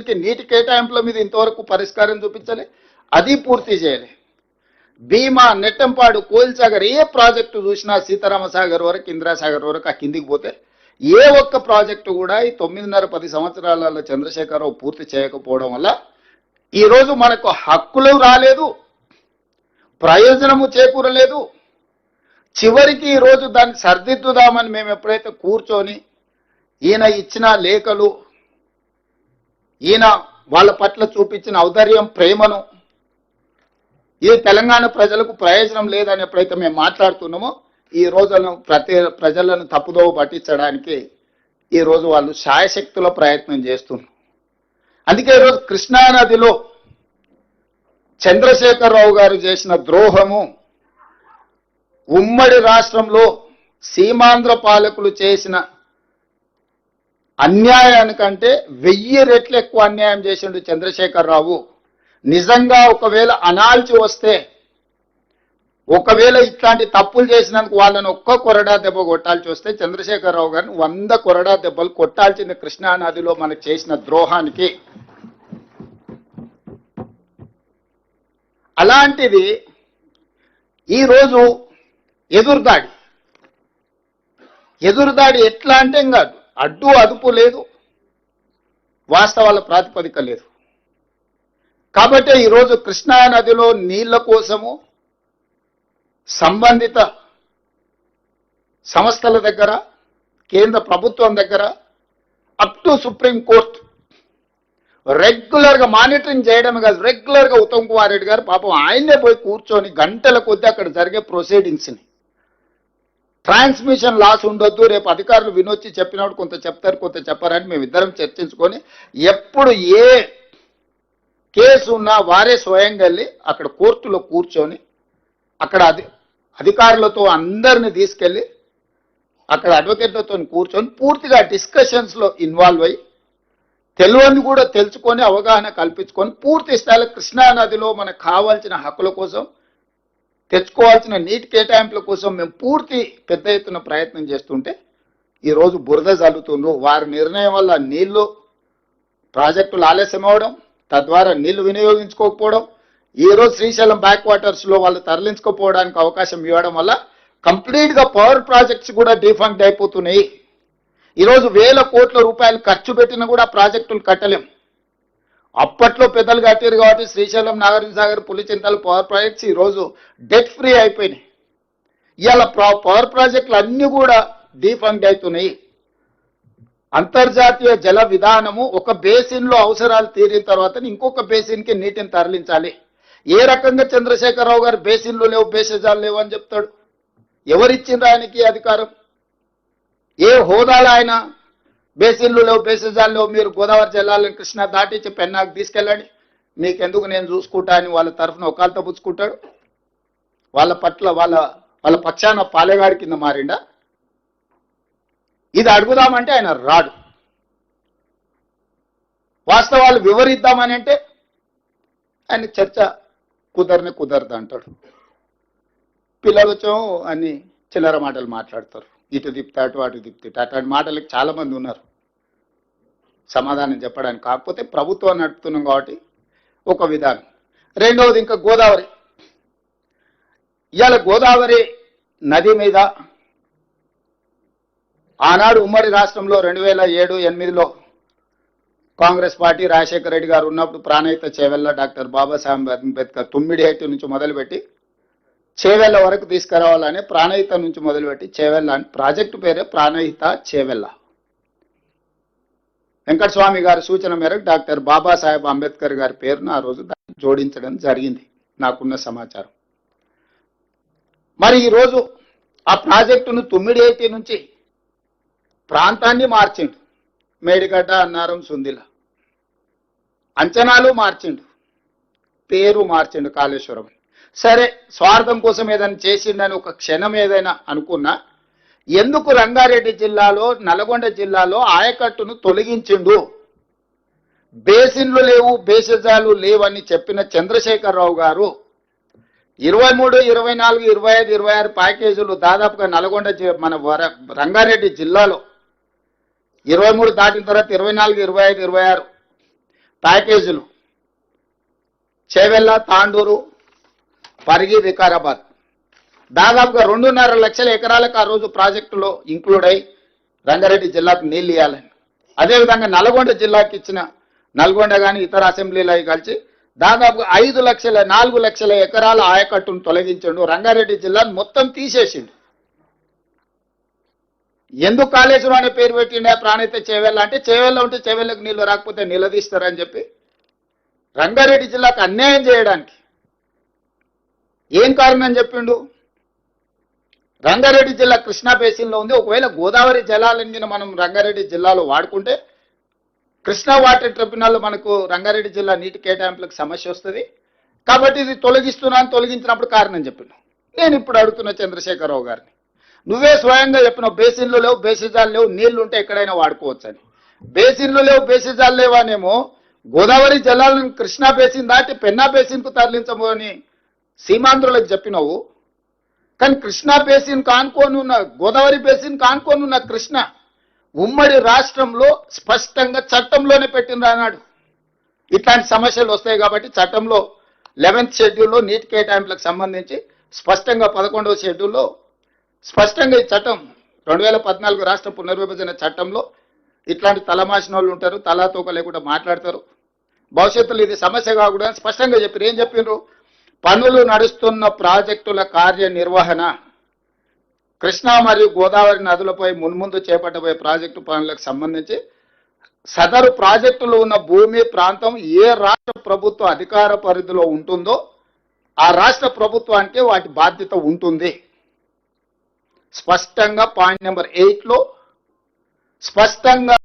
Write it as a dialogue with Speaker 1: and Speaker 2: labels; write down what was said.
Speaker 1: కి నీటి కేటాయింపుల మీద ఇంతవరకు పరిష్కారం చూపించలే, అది పూర్తి చేయలే. భీమా, నెట్టంపాడు, కోయిల్సాగర్ ఏ ప్రాజెక్టు చూసినా సీతారామసాగర్ వరకు, ఇందిరాసాగర్ వరకు ఆ కిందికి పోతే ఏ ఒక్క ప్రాజెక్టు కూడా ఈ 9.5-10 సంవత్సరాలలో చంద్రశేఖరరావు పూర్తి చేయకపోవడం వల్ల ఈరోజు మనకు హక్కులు రాలేదు, ప్రయోజనము చేకూరలేదు. చివరికి ఈరోజు దాన్ని సర్దిద్దుదామని మేము ఎప్పుడైతే కూర్చొని ఈయన ఇచ్చిన లేఖలు, ఈయన వాళ్ళ పట్ల చూపించిన ఔదార్యం, ప్రేమను, ఈ తెలంగాణ ప్రజలకు ప్రయోజనం లేదని ఎప్పుడైతే మేము మాట్లాడుతున్నామో ఈ రోజులను ప్రజలను తప్పుదోవ పట్టించడానికి ఈరోజు వాళ్ళు శాయశక్తుల ప్రయత్నం చేస్తున్నారు. అందుకే ఈరోజు కృష్ణానదిలో చంద్రశేఖరరావు గారు చేసిన ద్రోహము ఉమ్మడి రాష్ట్రంలో సీమాంధ్ర పాలకులు చేసిన అన్యాయానికంటే 1000 రెట్లు ఎక్కువ అన్యాయం చేసిండు చంద్రశేఖరరావు. నిజంగా ఒకవేళ అనాల్చి వస్తే, ఒకవేళ ఇట్లాంటి తప్పులు చేసినందుకు వాళ్ళని ఒక్క కొరడా దెబ్బ కొట్టాల్సి వస్తే చంద్రశేఖరరావు గారిని 100 కొరడా దెబ్బలు కొట్టాల్సింది కృష్ణానదిలో మనకు చేసిన ద్రోహానికి. అలాంటిది ఈరోజు ఎదురుదాడి ఎట్లా అంటే ఇంకా అడ్డు అదుపు లేదు, వాస్తవాల ప్రాతిపదిక లేదు. కాబట్టి ఈరోజు కృష్ణానదిలో నీళ్ల కోసము సంబంధిత సంస్థల దగ్గర, కేంద్ర ప్రభుత్వం దగ్గర, అప్ టు సుప్రీంకోర్టు రెగ్యులర్గా మానిటరింగ్ చేయడం కాదు, రెగ్యులర్గా ఉత్తమ్ కుమార్ రెడ్డి గారు పాపం ఆయన్నే పోయి కూర్చొని గంటల కొద్దీ అక్కడ జరిగే ప్రొసీడింగ్స్ని, ట్రాన్స్మిషన్ లాస్ ఉండొద్దు, రేపు అధికారులు వినొచ్చి చెప్పినప్పుడు కొంత చెప్తారు, కొంత చెప్పారని మేమిద్దరం చర్చించుకొని ఎప్పుడు ఏ కేసు ఉన్నా వారే స్వయంగా వెళ్ళి అక్కడ కోర్టులో కూర్చొని అక్కడ అధికారులతో అందరిని తీసుకెళ్ళి అక్కడ అడ్వకేట్లతో కూర్చొని పూర్తిగా డిస్కషన్స్లో ఇన్వాల్వ్ అయ్యి తెలియని కూడా తెలుసుకొని అవగాహన కల్పించుకొని పూర్తి స్థాయిలో కృష్ణానదిలో మనకు కావాల్సిన హక్కుల కోసం, తెచ్చుకోవాల్సిన నీటి కేటాయింపుల కోసం మేము పూర్తి పెద్ద ఎత్తున ప్రయత్నం చేస్తుంటే ఈరోజు బురద జల్లుతుండ్రు. వారి నిర్ణయం వల్ల నీళ్లు ప్రాజెక్టులు ఆలస్యం అవ్వడం, తద్వారా నీళ్లు వినియోగించుకోకపోవడం, ఈరోజు శ్రీశైలం బ్యాక్ వాటర్స్లో వాళ్ళు తరలించుకోపోవడానికి అవకాశం ఇవ్వడం వల్ల కంప్లీట్గా పవర్ ప్రాజెక్ట్స్ కూడా డిఫంక్ట్ అయిపోతున్నాయి. ఈరోజు 1000 కోట్ల రూపాయలు ఖర్చు పెట్టినా కూడా ప్రాజెక్టులు కట్టలేం. అప్పట్లో పెద్దలు కట్టారు కాబట్టి శ్రీశైలం, నాగార్జున సాగర్, పులిచింతలు పవర్ ప్రాజెక్ట్స్ ఈరోజు డెట్ ఫ్రీ అయిపోయినాయి. ఇవాళ పవర్ ప్రాజెక్టులు అన్నీ కూడా డిఫంక్ట్ అవుతున్నాయి. అంతర్జాతీయ జల విధానము ఒక బేసిన్లో అవసరాలు తీరిన తర్వాత ఇంకొక బేసిన్కి నీటిని తరలించాలి. ఏ రకంగా చంద్రశేఖరరావు గారు బేసిన్లు లేవు, బేసిజాలు లేవు అని చెప్తాడు? ఎవరిచ్చిండ్రు ఆయనకి అధికారం? ఏ హోదాలో ఆయన బేసిన్లు లేవు, బేసిజాలు లేవు, మీరు గోదావరి జిల్లాలను కృష్ణా దాటించి పెన్నాకు తీసుకెళ్ళండి, మీకెందుకు నేను చూసుకుంటా అని వాళ్ళ తరఫున ఒకళ్ళతో పుచ్చుకుంటాడు? వాళ్ళ పట్ల వాళ్ళ పక్షాన పాలెగాడి కింద మారిండా? ఇది అడుగుదామంటే ఆయన రాడు. వాస్తవాలు వివరిద్దామని అంటే ఆయన చర్చ కుదరదు అంటాడు. పిల్లలతో అన్ని చిల్లర మాటలు మాట్లాడతారు, ఇటు తిప్పుతాటు అటు తిప్పుతాటు. అట్లాంటి మాటలకు చాలా మంది ఉన్నారు సమాధానం చెప్పడానికి. కాకపోతే ప్రభుత్వం నడుపుతున్నాం కాబట్టి ఒక విధానం. రెండవది ఇంకా గోదావరి. ఇవాళ గోదావరి నది మీద ఆనాడు ఉమ్మడి రాష్ట్రంలో 2007-8లో కాంగ్రెస్ పార్టీ రాజశేఖర రెడ్డి గారు ఉన్నప్పుడు ప్రాణహిత చేవెళ్ళ డాక్టర్ బాబాసాహెబ్ అంబేద్కర్ తుమ్మిడిహెట్టి నుంచి మొదలుపెట్టి చేవెళ్ళ వరకు తీసుకురావాలని ప్రాణహిత నుంచి మొదలుపెట్టి చేవెళ్ళ అని ప్రాజెక్టు పేరే ప్రాణహిత చేవెళ్ళ. వెంకటస్వామి గారి సూచన మేరకు డాక్టర్ బాబాసాహెబ్ అంబేద్కర్ గారి పేరును ఆ రోజు జోడించడం జరిగింది నాకున్న సమాచారం. మరి ఈరోజు ఆ ప్రాజెక్టును తుమ్మిడిహెట్టి నుంచి ప్రాంతాన్ని మార్చిండు, మేడిగడ్డ, అన్నారం, సుందిల. అంచనాలు మార్చిండు, పేరు మార్చిండు కాళేశ్వరం. సరే, స్వార్థం కోసం ఏదైనా చేసిండని ఒక క్షణం ఏదైనా అనుకున్నా, ఎందుకు రంగారెడ్డి జిల్లాలో, నల్గొండ జిల్లాలో ఆయకట్టును తొలగించిండు? బేసిన్లు లేవు, బేసిజాలు లేవని చెప్పిన చంద్రశేఖరరావు గారు 23, 24, 25, 26 ప్యాకేజీలు దాదాపుగా నల్గొండ మన రంగారెడ్డి జిల్లాలో 23 దాటిన తర్వాత 24, 25, 26 ప్యాకేజీలు చేవెళ్ళ, తాండూరు, పరిగి, వికారాబాద్ దాదాపుగా 2.5 లక్షల ఎకరాలకు ఆ రోజు ప్రాజెక్టులో ఇంక్లూడ్ అయి రంగారెడ్డి జిల్లాకు నీళ్లు ఇవ్వాలని. అదేవిధంగా నల్గొండ జిల్లాకి ఇచ్చిన నల్గొండ కానీ ఇతర అసెంబ్లీలు అవి కలిసి దాదాపుగా 4 లక్షల ఎకరాల ఆయకట్టును తొలగించండు. రంగారెడ్డి జిల్లాను మొత్తం తీసేసిండు. ఎందుకు కాళేశ్వరం అనే పేరు పెట్టిండే ప్రాణిత చేవెళ్ళ అంటే చేవెళ్ళ ఉంటే చేవెళ్ళకు నీళ్లు రాకపోతే నిలదీస్తారని చెప్పి రంగారెడ్డి జిల్లాకు అన్యాయం చేయడానికి ఏం కారణం చెప్పిండు? రంగారెడ్డి జిల్లా కృష్ణా బేసిన్లో ఉంది. ఒకవేళ గోదావరి జలాలన్నీ మనం రంగారెడ్డి జిల్లాలో వాడుకుంటే కృష్ణా వాటర్ ట్రిబ్యునల్ మనకు రంగారెడ్డి జిల్లా నీటి కేటాయింపులకు సమస్య వస్తుంది. కాబట్టి ఇది తొలగించినప్పుడు కారణం చెప్పిండు. నేను ఇప్పుడు అడుగుతున్న చంద్రశేఖరరావు గారిని, నువ్వే స్వయంగా చెప్పిన బేసిన్లు లేవు, బేసిజాలు లేవు, నీళ్లు ఉంటే ఎక్కడైనా వాడుకోవచ్చని. బేసిన్లు లేవు, బేసిజాలు లేవానేమో గోదావరి జలాలను కృష్ణా బేసిన్ దాటి పెన్నా బేసిన్కు తరలించమని సీమాంధ్రులకు చెప్పినావు. కానీ కృష్ణా బేసిన్ కానుకోనున్న, గోదావరి బేసిన్ కానుకోనున్న కృష్ణ ఉమ్మడి రాష్ట్రంలో స్పష్టంగా చట్టంలోనే పెట్టిండ్రు అన్నాడు. ఇట్లాంటి సమస్యలు వస్తాయి కాబట్టి చట్టంలో 11th షెడ్యూల్లో నీటి కేటాయింపులకు సంబంధించి స్పష్టంగా 11వ షెడ్యూల్లో స్పష్టంగా ఈ చట్టం 2014 రాష్ట్ర పునర్విభజన చట్టంలో ఇట్లాంటి తలమాసిన వాళ్ళు ఉంటారు, తలాతోక లేకుండా మాట్లాడతారు. భవిష్యత్తులో ఇది సమస్య కాకూడదని స్పష్టంగా చెప్పారు. ఏం చెప్పిండ్రు? పనులు నడుస్తున్న ప్రాజెక్టుల కార్యనిర్వహణ కృష్ణా మరియు గోదావరి నదులపై మున్ముందు చేపట్టబోయే ప్రాజెక్టు పనులకు సంబంధించి సదరు ప్రాజెక్టులు ఉన్న భూమి ప్రాంతం ఏ రాష్ట్ర ప్రభుత్వ అధికార పరిధిలో ఉంటుందో ఆ రాష్ట్ర ప్రభుత్వానికి వాటి బాధ్యత ఉంటుంది. స్పష్టంగా పాయింట్ నెంబర్ 8లో స్పష్టంగా